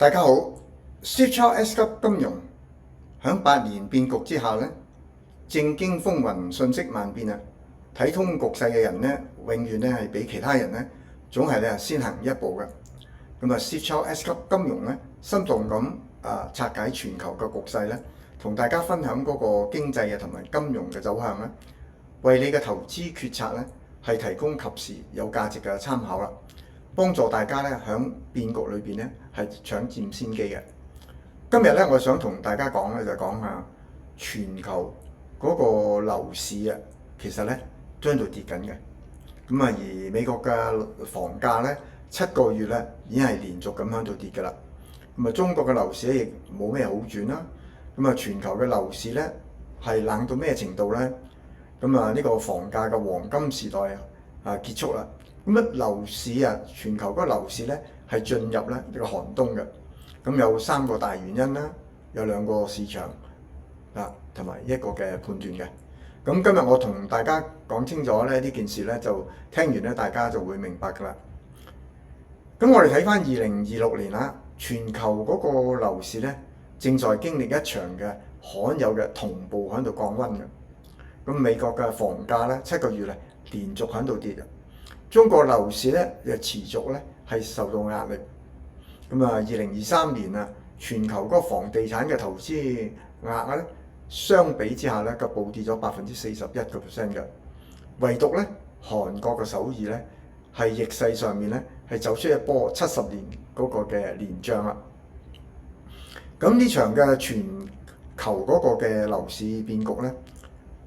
大家好 ，Switch S 級金融響8年變局之下咧，正經風雲瞬息萬變啊！睇通局勢嘅人咧，永遠咧係比其他人咧總係咧先行一步嘅。咁啊，Switch S 級金融咧，深度咁拆解全球嘅局勢咧，同大家分享嗰個經濟同埋金融嘅走向咧，為你嘅投資決策咧係提供及時有價值嘅參考啦。幫助大家咧喺變局裏邊咧係搶佔先機嘅。今日咧，我想同大家講咧就講下全球嗰個樓市啊，其實咧都喺度跌緊嘅。咁啊，而美國嘅房價咧7個月咧已經係連續咁喺度跌㗎啦。咁啊，中國嘅樓市咧亦冇咩好轉啦。咁啊，全球嘅樓市咧係冷到咩程度咧？咁啊，呢個房價嘅黃金時代結束啦。咁啊，樓市全球嗰個樓市咧係進入咧呢個寒冬嘅。咁有3個大原因啦，有2個市場同埋1個嘅判斷嘅。咁今日我同大家講清楚咧呢件事咧，就聽完咧大家就會明白㗎啦。咁我哋睇翻2026年啦，全球嗰個樓市咧正在經歷一場嘅罕有嘅同步喺度降溫嘅。咁美國嘅房價咧7個月咧連續喺度跌嘅。中國樓市咧又持續咧係受到壓力，咁啊2023年全球嗰個房地產嘅投資額咧相比之下咧個暴跌咗41%嘅，唯獨咧韓國嘅首爾咧係逆勢上面咧係走出一波70年嗰個嘅連漲啦。咁呢場嘅全球嗰個嘅樓市變局咧，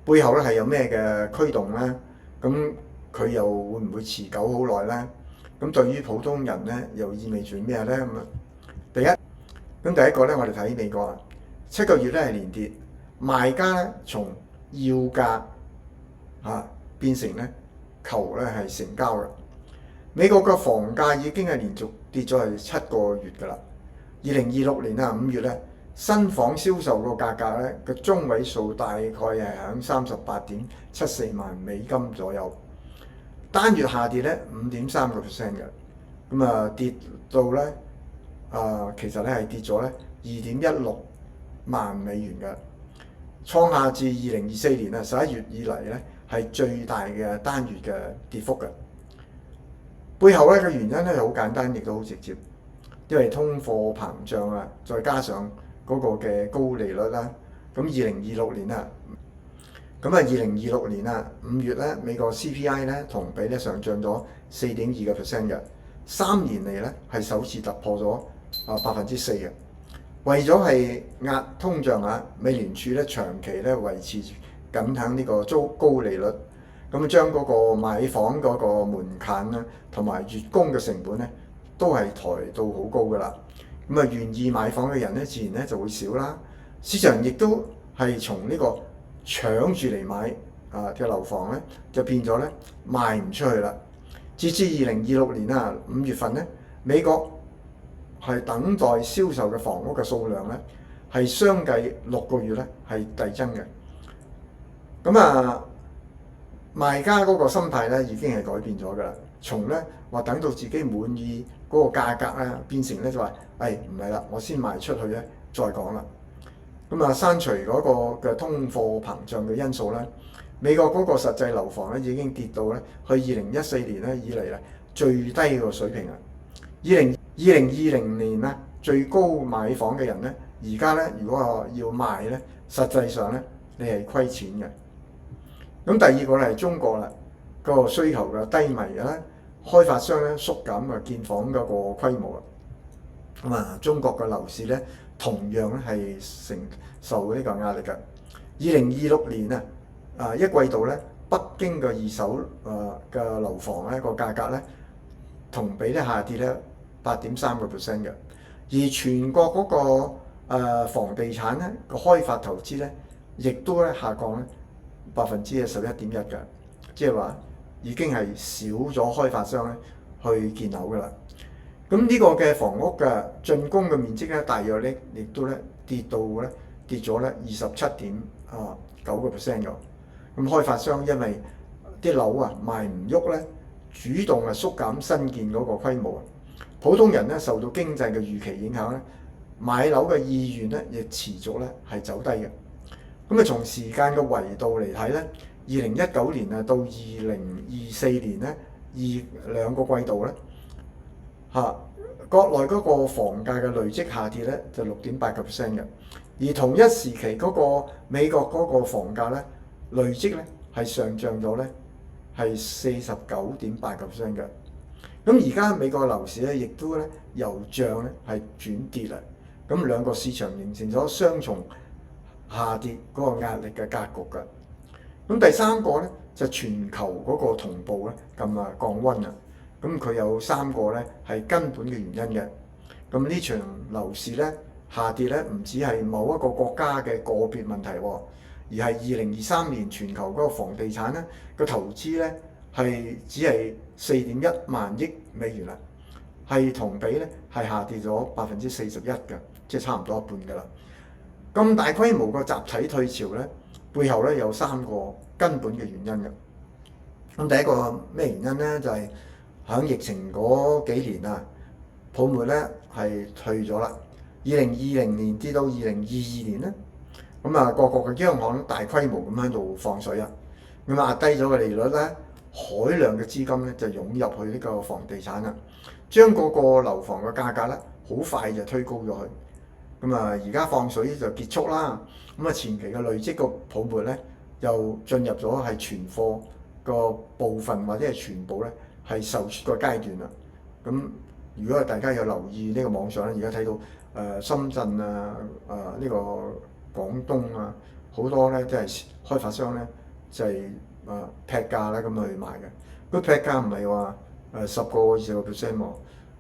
背後咧係有咩嘅驅動咧？咁佢又會唔會持久好耐咧？咁對於普通人咧，又意味住咩咧？第一個咧，我哋睇美國7個月咧係連跌，賣家咧從要價變成咧求咧係成交嘅。美國嘅房價已經係連續跌咗係7個月㗎啦。2026年5月咧，新房銷售個價格咧個中位數大概係喺38.74萬美金左右。單月下跌咧5.3%嘅，咁啊跌到咧其實咧係跌咗咧2.16萬美元嘅，創下自2024年11月以嚟咧係最大嘅單月嘅跌幅嘅。背後咧嘅原因咧好簡單，亦都好直接，因為通貨膨脹再加上嗰個嘅高利率啦。咁2026年2026年5月咧，美國 CPI 咧同比咧上漲咗4.2%嘅，3年嚟咧係首次突破咗4%嘅。為咗係壓通脹美聯儲咧長期咧維持緊喺呢個高利率，咁將嗰個買房嗰個門檻啦同埋月供嘅成本咧都係抬到好高㗎啦。咁啊，願意買房嘅人咧自然咧就會少啦，市場亦都係從呢個搶住嚟買嘅樓房咧，就變咗咧賣唔出去啦。截至2026年5月份咧，美國係等待銷售嘅房屋嘅數量咧，係相繼6個月咧係遞增嘅。咁賣家嗰個心態咧已經係改變咗㗎啦，從咧話等到自己滿意嗰個價格變成咧就話唔係啦，我先賣出去咧再講啦。刪除嗰個嘅通貨膨脹嘅因素咧，美國嗰個實際樓房咧已經跌到咧去2014年咧以嚟咧最低個水平啦。2020年最高買房嘅人咧，而家咧如果要賣咧，實際上咧你係虧錢嘅。咁第二個咧係中國啦，個需求嘅低迷啦，開發商咧縮減建房嗰個規模啦。中國嘅樓市咧同樣咧係承受呢個壓力嘅。2026年一季度咧，北京嘅二手嘅樓房咧個價格咧同比咧下跌咧8.3%嘅，而全國嗰個房地產咧個開發投資咧亦都咧下降咧11.1%嘅，即係話已經係少咗開發商咧去建樓㗎啦。咁呢個嘅房屋嘅竣工嘅面積咧，大約咧亦都咧跌咗咧27.9%嘅。咁開發商因為啲樓賣唔喐咧，主動縮減新建嗰個規模，普通人咧受到經濟嘅預期影響咧，買樓嘅意願咧亦持續咧係走低嘅。咁啊，從時間嘅維度嚟睇咧，2019年啊到2024年咧，兩個季度咧國內嗰個房價嘅累積下跌咧就6.8%嘅，而同一時期嗰個美國嗰個房價咧累積咧係上漲咗咧係49.8%嘅。咁而家美國樓市咧亦都咧由漲咧係轉跌啦，咁兩個市場形成咗雙重下跌嗰個壓力嘅格局㗎。咁第三個咧就全球嗰個同步咧咁降溫啦。咁佢有3個咧係根本嘅原因嘅。咁呢場樓市咧下跌咧唔止係某一個國家嘅個別問題喎，而係2023年全球嗰個房地產咧個投資咧係只係4.1萬億美元啦，係同比咧係下跌咗41%嘅，即係差唔多一半㗎啦。咁大規模個集體退潮咧，背後咧有3個根本嘅原因嘅。咁第一個咩原因咧？就係喺疫情嗰幾年啊，泡沫咧係退咗啦。2020年至到2022年咧，咁啊各國嘅央行大規模咁喺度放水啊，咁壓低咗個利率咧，海量嘅資金咧就湧入去呢個房地產啦，將嗰個樓房嘅價格咧好快就推高咗去。咁啊而家放水就結束啦，咁啊前期嘅累積個泡沫咧又進入咗係存貨個部分或者係全部咧係售出個階段啦。咁如果大家有留意呢個網上咧，而家睇到深圳啊、呢個廣東啊，好多咧即係開發商咧就係劈價咧咁去賣嘅。佢劈價唔係話10個20%喎，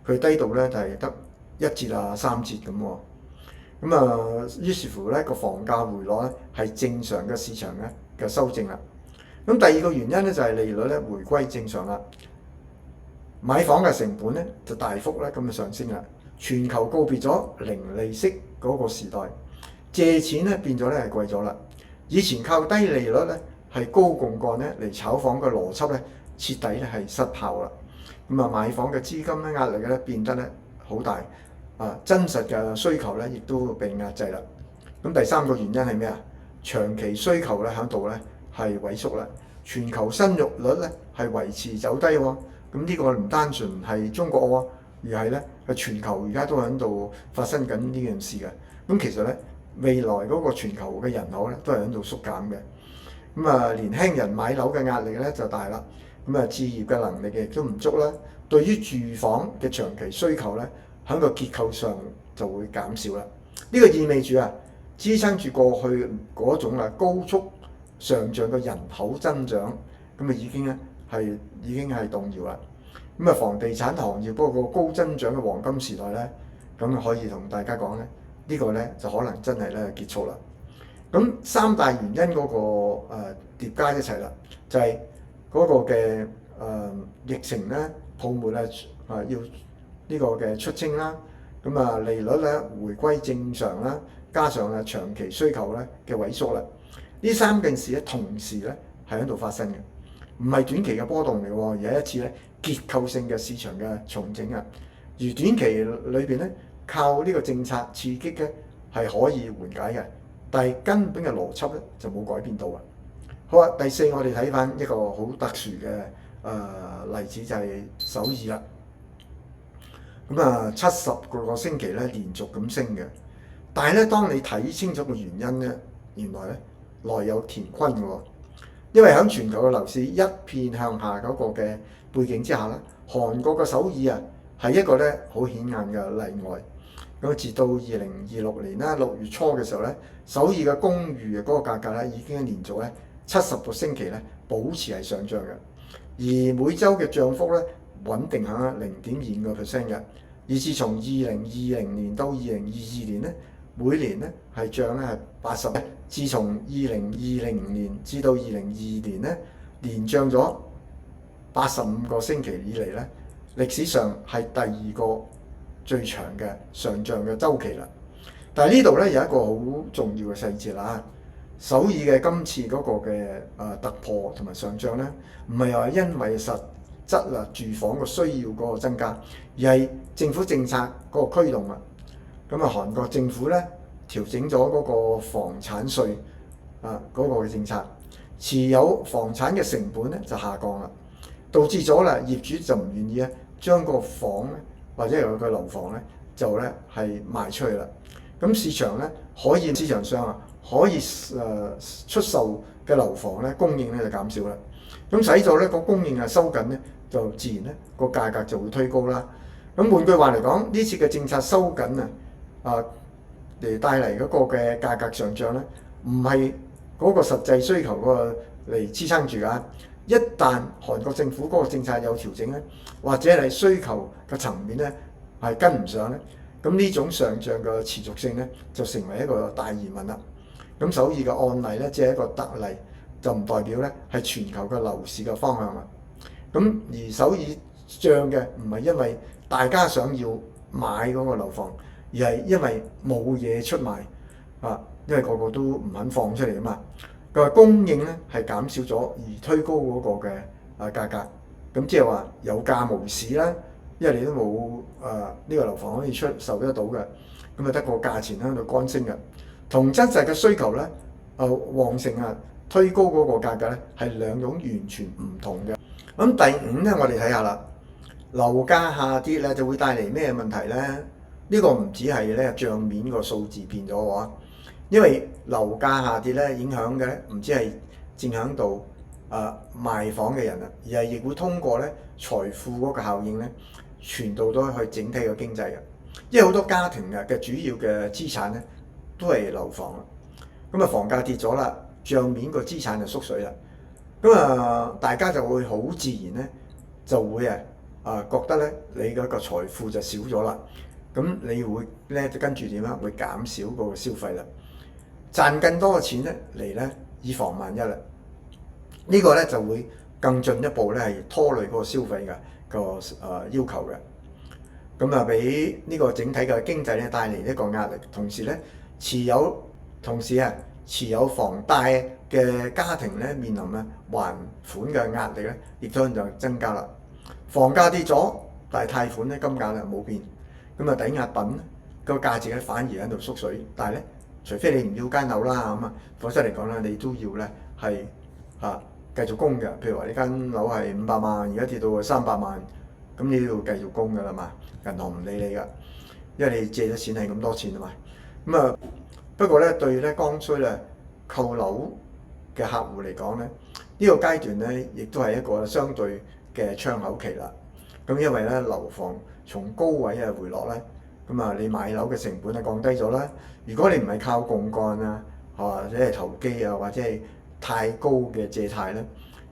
佢低到咧就係得1折啊3折咁喎。咁於是乎咧個房價回落咧係正常嘅市場嘅修正啦。咁第二個原因咧就係利率咧回歸正常啦，買房嘅成本咧就大幅咧咁上升啦。全球告別咗零利息嗰個時代，借錢咧變咗咧係貴咗啦。以前靠低利率咧係高槓桿咧嚟炒房嘅邏輯咧徹底咧係失效啦。咁買房嘅資金咧壓力咧變得咧好大。真實嘅需求咧，亦都被壓制啦。咁第三個原因係咩啊？長期需求咧喺度咧係萎縮啦。全球生育率咧係維持走低喎。咁呢個唔單純係中國喎，而係咧係全球而家都喺度發生緊呢件事嘅。咁其實咧未來嗰個全球嘅人口咧都係喺度縮減嘅。咁年輕人買樓嘅壓力咧就大啦。咁置業嘅能力亦都唔足啦。對於住房嘅長期需求咧，喺個結構上就會減少啦。呢個意味住支撐住過去嗰種高速上漲嘅人口增長，咁已經係動搖啦。咁房地產行業嗰個高增長嘅黃金時代咧，咁可以同大家講咧，呢個咧就可能真係咧結束啦。咁3大原因嗰個疊加一齊啦，就係嗰個嘅疫情咧泡沫咧要呢個嘅出清啦，咁利率咧回歸正常啦，加上長期需求咧嘅萎縮啦，呢3件事咧同時咧係喺度發生嘅，唔係短期嘅波動嚟喎，而係一次咧結構性嘅市場嘅重整啊。而短期裏邊咧靠呢個政策刺激嘅係可以緩解嘅，但係根本嘅邏輯咧就冇改變到啊。好啊，第4我哋睇翻一個好特殊嘅例子就係首爾啦。咁70個星期咧連續咁升嘅，但係咧當你睇清楚個原因咧，原來咧內有乾坤嘅喎。因為喺全球嘅樓市一片向下嗰個嘅背景之下咧，韓國嘅首爾係一個咧好顯眼嘅例外。咁直到2026年啦6月初嘅時候咧，首爾嘅公寓嘅嗰個價格咧已經連續咧70個星期咧保持係上漲嘅，而每週嘅漲幅咧穩定喺0.25%嘅，而自從2020年到2022年咧，每年咧係漲咧係80%。自從2020年至到2022年咧，連漲咗85個星期以嚟咧，歷史上係第2個最長嘅上漲嘅週期啦。但係呢度咧有一個好重要嘅細節啦，首爾嘅今次嗰個嘅突破同埋上漲咧，唔係話因為質啊住房個需要嗰個增加，而係政府政策嗰個驅動啊。咁啊，韓國政府咧調整咗嗰個房產稅啊嗰個嘅政策，持有房產嘅成本咧就下降啦，導致咗啦業主就唔願意咧將個房咧或者有個樓房咧就咧係賣出去啦。咁市場上啊可以出售嘅樓房咧供應咧就減少啦。咁使到咧個供應收緊咧，就自然咧個價格就會推高啦。咁換句話嚟講，呢次嘅政策收緊嚟帶嚟嗰個嘅價格上漲咧，唔係嗰個實際需求個嚟支撐住㗎。一旦韓國政府嗰個政策有調整咧，或者係需求嘅層面咧係跟唔上咧，咁呢種上漲嘅持續性咧就成為一個大疑問啦。咁首爾嘅案例咧只係一個特例，就唔代表咧係全球嘅樓市嘅方向啦。咁而首爾漲嘅唔係因為大家想要買嗰個樓房，而係因為冇嘢出賣啊，因為個個都唔肯放出嚟啊嘛。佢話供應咧係減少咗，而推高嗰個嘅價格。咁即係話有價無市啦，因為你都冇呢個樓房可以出售得到嘅，咁啊得個價錢喺度乾升嘅。同真實嘅需求咧旺盛推高嗰個價格咧係兩種完全唔同嘅。咁第五咧，我哋睇下啦，樓價下跌咧就會帶嚟咩問題咧？呢個唔只係咧帳面個數字變咗喎，因為樓價下跌咧影響嘅唔止係正響度賣房嘅人啊，而係亦會通過咧財富嗰個效應咧傳導到去整體嘅經濟嘅。因為好多家庭嘅主要嘅資產咧都係樓房啦，咁啊房價跌咗啦，帳面個資產就縮水啦，咁大家就會好自然咧就會覺得咧你嗰個財富就少咗啦，咁你會咧跟住點啊？會減少嗰個消費啦，賺更多嘅錢咧嚟咧以防萬一啦。呢個咧就會更進一步咧係拖累嗰個消費嘅要求嘅。咁啊，俾呢個整體嘅經濟咧帶嚟一個壓力，同時持有房貸嘅家庭咧面臨還款嘅壓力咧，亦都就增加啦。房價跌咗，但係貸款咧金額咧冇變，咁啊抵押品個價值咧反而喺度縮水。但係咧，除非你唔要間樓啦咁否則嚟講咧，你都要咧係繼續供嘅。譬如話呢間樓係500萬，而家跌到300萬，咁你都要繼續供㗎啦嘛。銀行唔理你㗎，因為你借咗錢係咁多錢啊嘛。不過咧對咧剛需購樓嘅客戶嚟講咧，呢個階段咧亦都係一個相對嘅窗口期啦。咁因為咧樓房從高位回落咧，咁你買樓嘅成本降低咗啦。如果你唔係靠槓桿或者係投機或者係太高嘅借貸咧，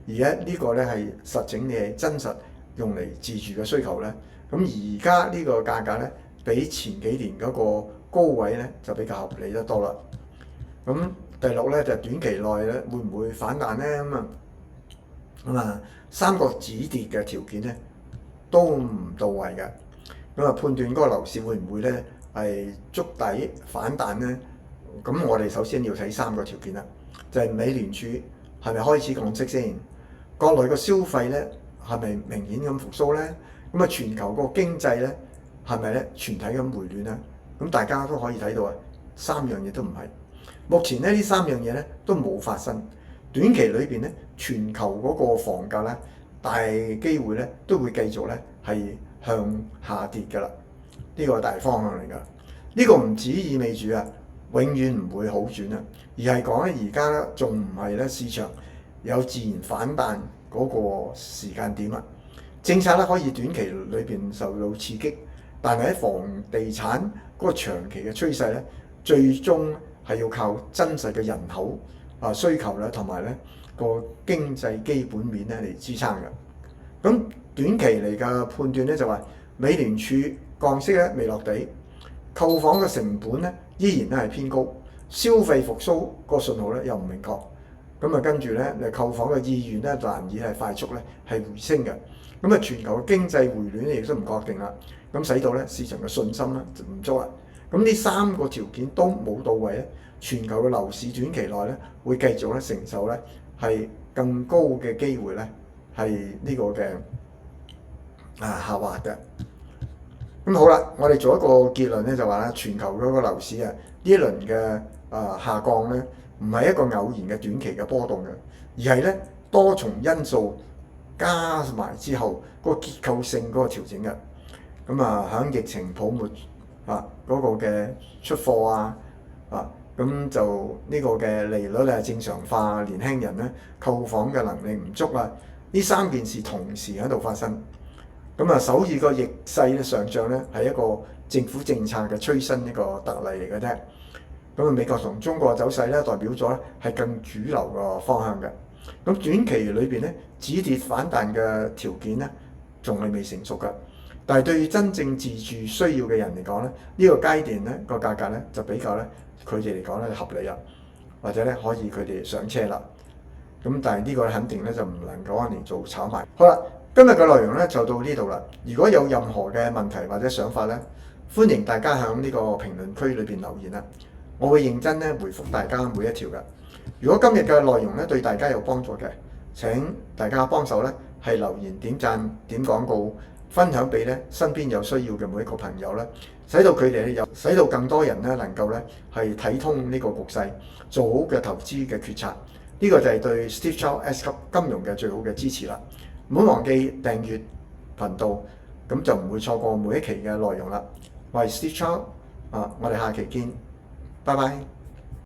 而家呢個咧係實整你係真實用嚟自住嘅需求咧。咁而家呢個價格咧比前幾年嗰個高位咧就比較合理得多啦。咁第六咧就短期內咧會唔會反彈咧？三個止跌嘅條件咧都唔到位嘅。判斷嗰個樓市會唔會咧係築底反彈咧？咁我哋首先要睇三個條件啦，就係美聯儲係咪開始降息先？國內個消費咧係咪明顯咁復甦咧？全球個經濟咧係咪咧全體咁回暖咧？咁大家都可以睇到三樣嘢都唔係。目前呢三樣嘢咧都冇發生。短期裏邊咧，全球嗰個房價咧大機會咧都會繼續咧係向下跌㗎啦。呢個係大方向嚟㗎。呢個唔止意味住永遠唔會好轉而係講咧而家仲唔係咧市場有自然反彈嗰個時間點啦。政策咧可以短期裏邊受到刺激，但係喺房地產嗰個長期嘅趨勢咧，最終係要靠真實嘅人口需求咧，同埋咧個經濟基本面咧嚟支撐嘅。咁短期嚟嘅判斷咧就話，美聯儲降息咧未落地，購房嘅成本咧依然咧係偏高，消費復甦個信號咧又唔明確。咁跟住咧，購房嘅意願咧難以係快速咧係回升嘅。全球嘅經濟回暖亦都唔確定啦，使到咧市場嘅信心咧就唔足啦。呢三個條件都冇到位咧，全球嘅樓市短期內咧會繼續咧承受咧係更高嘅機會咧係呢個嘅下滑嘅。咁好啦，我哋做一個結論咧，就話咧，全球嗰個樓市啊，呢一輪嘅下降咧，唔係一個偶然嘅短期嘅波動嘅，而係咧多重因素加埋之後嗰個結構性嗰個調整嘅。咁喺疫情泡沫嗰個嘅出貨咁就呢個嘅利率正常化，年輕人咧購房嘅能力唔足呢三件事同時喺度發生。首爾個逆勢咧上漲咧係一個政府政策嘅催生一個特例嚟嘅啫。美國同中國嘅走勢咧代表咗咧係更主流個方向嘅。短期裏邊咧止跌反彈嘅條件咧仲係未成熟嘅，但係對於真正自住需要嘅人嚟講咧，呢個階段咧個價格咧就比較咧佢哋嚟講咧合理啦，或者咧可以佢哋上車啦。但係呢個肯定咧就唔能夠嚟做炒賣。好啦，今日嘅內容咧就到呢度啦。如果有任何嘅問題或者想法咧，歡迎大家喺呢個評論區裏邊留言啦，我會認真咧回覆大家每一條嘅。如果今日嘅內容咧對大家有幫助嘅，請大家幫手咧係留言、點讚、點廣告、分享俾咧身邊有需要嘅每一個朋友咧，使到佢哋咧使到更多人咧能夠咧係睇通呢個局勢，做好嘅投資嘅決策。呢個就係對 Steve Chow S 級金融嘅最好嘅支持啦！唔好忘記訂閱頻道，咁就唔會錯過每一期嘅內容啦。我係 Steve Chow，我哋下期見，拜拜。